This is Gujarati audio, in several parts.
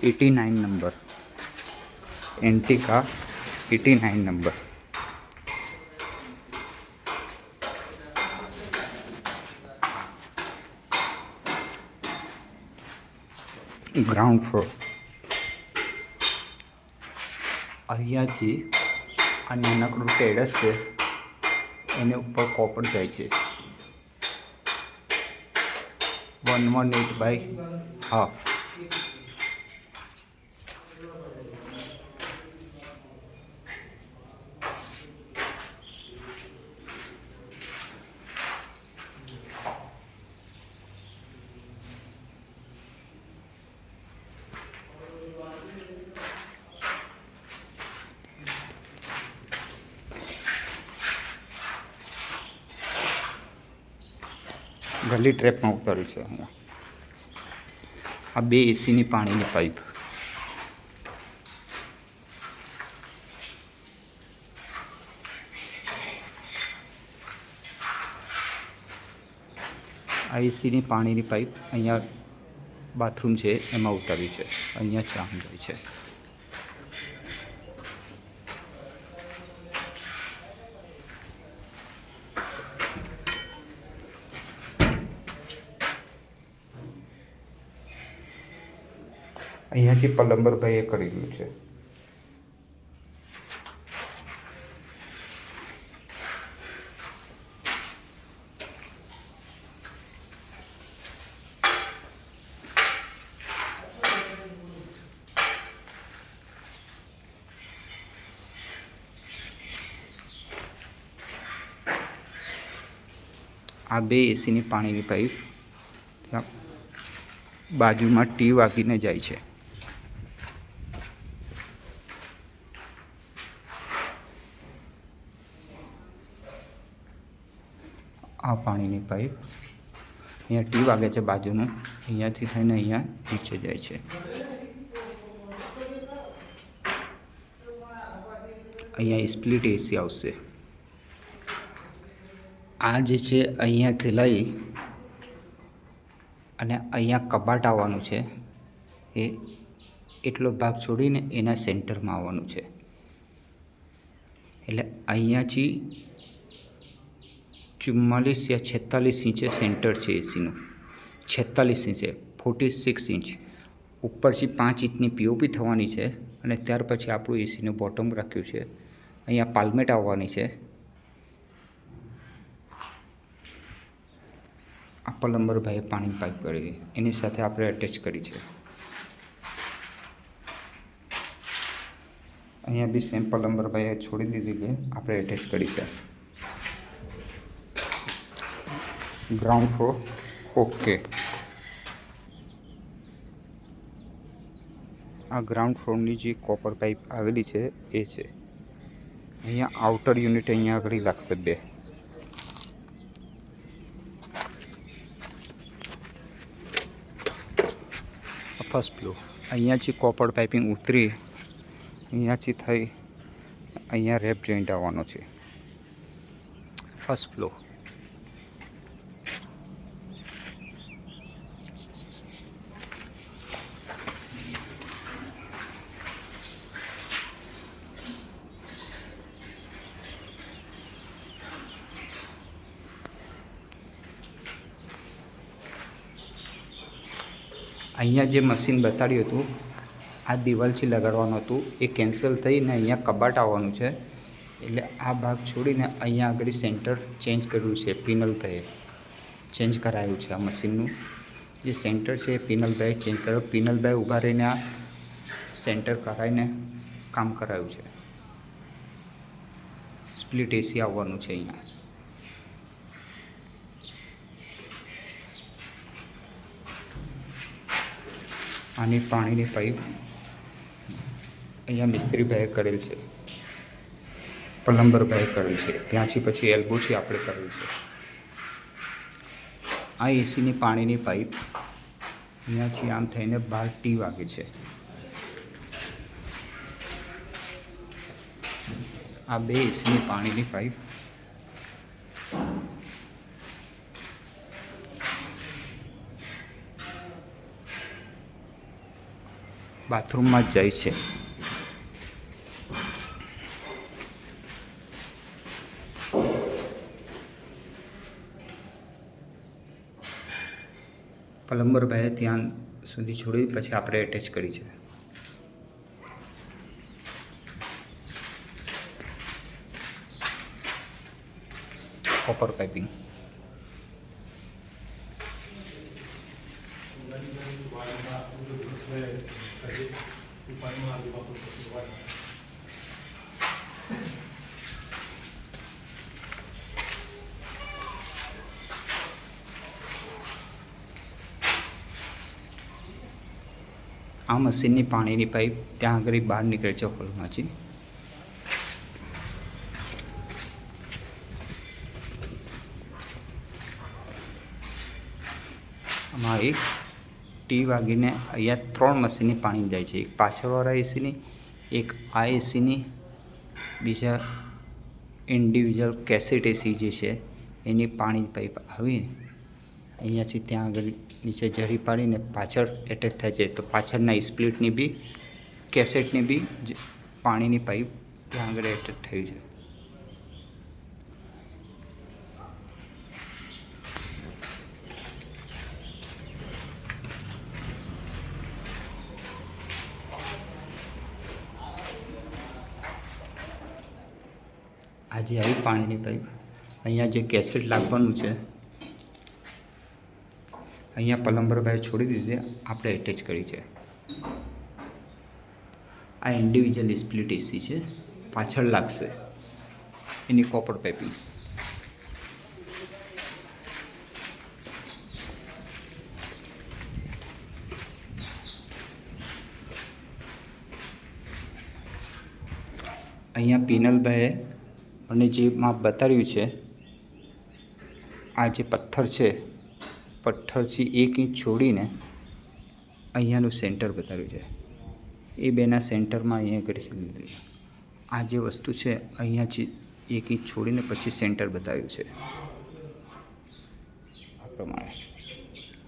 89 નંબર, એન્ટિકા 89 નંબર. Ground floor. અહીંયાથી આ નાનકડું ટેરેસ છે, એને ઉપર કોપર જાય છે. 118/2. ગલી ટ્રેપમાં ઉતાર્યું છે. અહીંયા આ બે એસીની પાણીની પાઇપ. આ એસીની પાણીની પાઇપ અહીંયા બાથરૂમ છે એમાં ઉતારી છે. અહીંયા ચામ જાય છે. અહીંયાથી પ્લમ્બરભાઈએ કરેલું છે. આ બે એસીની પાણીની પાઇપ ત્યાં બાજુમાં ટી વાગીને જાય છે. આ પાણીની પાઇપ અહીંયા ટી વાગે છે બાજુનું, અહીંયાથી થઈને અહીંયા નીચે જાય છે. અહીંયા સ્પ્લિટ એસી આવશે. આ જે છે અહીંયાથી લઈ અને અહીંયા કબાટ આવવાનું છે. એ એટલો ભાગ છોડીને એના સેન્ટરમાં આવવાનું છે. એટલે અહીંયાથી 44 યા 46 ઇંચે સેન્ટર છે એસીનું. 46 ઇંચે 46 ઇંચ ઉપરથી 5 ઇંચની પીઓપી થવાની છે. અને ત્યાર પછી આપણું એસીનું બોટમ રાખ્યું છે. અહીંયા પાલમેટ આવવાની છે. આ પ્લમ્બરભાઈએ પાણી પાઇપ કરી એની સાથે આપણે અટેચ કરી છે. અહીંયા બી સેમ પ્લમ્બરભાઈએ છોડી દીધી કે આપણે અટેચ કરી છે. Ground floor okay. આ ગ્રાઉન્ડ ફ્લોરની જે કોપર પાઇપ આવેલી છે એ છે. અહીંયા આઉટર યુનિટ અહીંયા આગળ લાગશે 2. First floor. અહીંયાથી કોપર પાઇપિંગ ઉતરી અહીંયાથી થઈ અહીંયા રેપ જોઈન્ટ આવવાનો છે. First floor. અહીંયા જે મશીન બતાડ્યું હતું આ દિવાલથી લગાડવાનું હતું એ કેન્સલ થઈને અહીંયા કબાટ આવવાનું છે. એટલે આ ભાગ છોડીને અહીંયા આગળ સેન્ટર ચેન્જ કર્યું છે. પિનલભાઈએ ચેન્જ કરાયું છે. આ મશીનનું જે સેન્ટર છે એ પિનલભાઈએ ચેન્જ કર્યું. પિનલભાઈ ઊભા રહીને આ સેન્ટર કરાવીને કામ કરાયું છે. સ્પ્લિટ એસી આવવાનું છે અહીંયા. આની પાણીની પાઇપ અહીંયા મિસ્ત્રીભાઈએ કરેલ છે, પ્લમ્બરભાઈએ કરેલ છે. ત્યાંથી પછી એલ્બોથી આપણે કરેલ છે. આ એસીની પાણીની પાઇપ અહીંયાથી આમ થઈને બહાર ટી વાગે છે. આ બે એસીની પાણીની પાઇપ બાથરૂમમાં જ જાય છે. પ્લમ્બરભાઈએ ત્યાં સુધી છોડી પછી આપણે એટેચ કરી છે. Copper piping. આ મશીનની પાણીની પાઇપ ત્યાં આગળ બહાર નીકળે છે હોલમાંથી. આમાં એક ટી વાગીને અહીંયા 3 મશીનની પાણી જાય છે. એક પાછળવાળા એસીની, એક આ એસીની, બીજા ઇન્ડિવિજ્યુઅલ કેસેટ એસી જે છે એની પાણી પાઇપ આવીને અહીંયાથી ત્યાં આગળ નીચે જરી પાડીને પાછળ એટેચ થાય છે. તો પાછળના સ્પ્લિટની બી કેસેટની બી પાણીની પાઇપ ત્યાં આગળ એટેચ થયું છે. આજે આવી પાણીની પાઇપ અહીંયા જે કેસેટ લાગવાનું છે અહીંયા પ્લમ્બરભાઈ છોડી દીધી, આપણે એટેચ કરી છે. આ ઇન્ડિવિજ્યુઅલ સ્પ્લિટ એસી છે, પાછળ લાગશે એની કોપર પાઇપિંગ. અહીંયા પિનલભાઈએ અને જે માપ બતાવ્યું છે, આ જે પથ્થર છે, પથ્થરથી 1 ઇંચ છોડીને અહીંયાનું સેન્ટર બતાવ્યું છે. એ બેના સેન્ટરમાં અહીંયા કરી છે. આ જે વસ્તુ છે અહીંયાથી 1 ઇંચ છોડીને પછી સેન્ટર બતાવ્યું છે. આ પ્રમાણે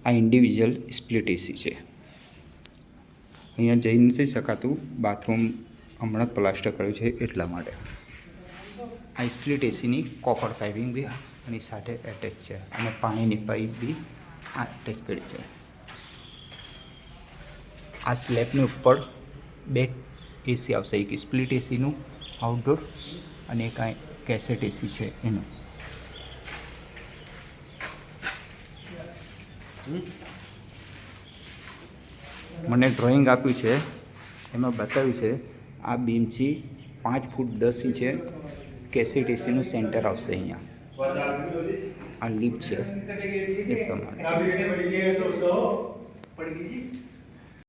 આ ઇન્ડિવિજ્યુઅલ સ્પ્લિટ એસી છે. અહીંયા જઈ નથી શકાતું, બાથરૂમ હમણાં જ પ્લાસ્ટર કર્યું છે એટલા માટે. આ સ્પ્લિટ એસીની કોપર પાઇપિંગ બી આની સાથે એટેચ છે અને પાણીની પાઇપ બી આ એટેચ કરી છે. આ સ્લેબની ઉપર 2 એસી આવશે, એક સ્પ્લિટ એસીનું આઉટડોર અને એક આ કેસેટ એસી છે એનું. મને ડ્રોઈંગ આપ્યું છે, એમાં બતાવ્યું છે આ બીમથી 5 ફૂટ 10 ઇંચે કેસેટ એસીનું સેન્ટર આવશે. અહીંયા આ લીપ છે એ પ્રમાણે.